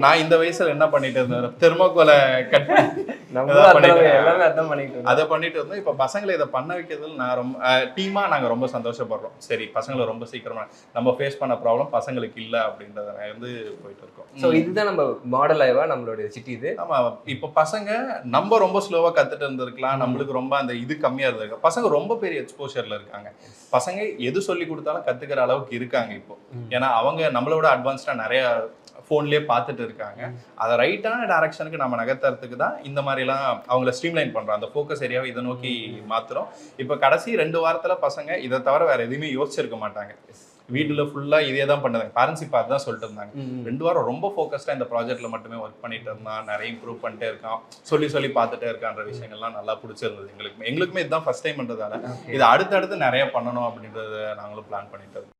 நான் இந்த வயசுல என்ன பண்ணிட்டு இருந்தேன், தெர்மோகோலை கட் எல்லாமே அதான் பண்ணிட்டு அதை பண்ணிட்டு இருந்தோம். இப்போ பசங்களை இதை பண்ண வைக்கிறதுல நான் ரொம்ப டீமா நாங்க ரொம்ப சந்தோஷப்படுறோம். சரி, பசங்களை ரொம்ப சீக்கிரமா நம்ம ஃபேஸ் பண்ண ப்ராப்ளம் பசங்களுக்கு இல்லை அப்படின்றத வந்து போயிட்டு இருக்கோம். ஸோ இதுதான் நம்ம மாடல் ஆய்வா நம்மளுடைய சிட்டி இது. ஆமா, இப்போ பசங்க நம்ம ரொம்ப ஸ்லோவா கத்துட்டு இருந்திருக்கலாம், நம்மளுக்கு ரொம்ப அந்த இது கம்மியா இருந்திருக்கு. பசங்க ரொம்ப பெரிய எக்ஸ்போஷர்ல இருக்காங்க. பசங்க எது சொல்லி கொடுத்தாலும் கத்துக்கிற அளவுக்கு இருக்காங்க இப்போ. ஏன்னா அவங்க நம்மளோட அட்வான்ஸ்டா நிறைய ஃபோன்லேயே பார்த்துட்டு இருக்காங்க. அதை ரைட்டான டைரக்ஷனுக்கு நம்ம நகர்த்துறதுக்கு தான் இந்த மாதிரிலாம் அவங்கள ஸ்ட்ரீம்லைன் பண்ணுறோம். அந்த ஃபோக்கஸ் ஏரியாவை இதை நோக்கி மாற்றுறோம். இப்போ கடைசி 2 வாரத்தில் பசங்க இதை தவிர வேற எதுவுமே யோசிச்சிருக்க மாட்டாங்க. வீட்டில் ஃபுல்லாக இதே தான் பண்ணுறாங்க. பேரண்ட்ஸ் இப்போ அதுதான் சொல்லிட்டு இருந்தாங்க. 2 வாரம் ரொம்ப ஃபோக்கஸ்டாக இந்த ப்ராஜெக்ட்ல மட்டுமே ஒர்க் பண்ணிட்டு இருந்தான், நிறைய இம்ப்ரூவ் பண்ணிட்டே இருக்கான், சொல்லி பார்த்துட்டே இருக்கான்ற விஷயங்கள்லாம் நல்லா பிடிச்சிருந்தது எங்களுக்குமே. இதுதான் ஃபர்ஸ்ட் டைம்ன்றதால இது அடுத்தடுத்து நிறைய பண்ணணும் அப்படின்றத நாங்களும் பிளான் பண்ணிட்டு இருக்கோம்.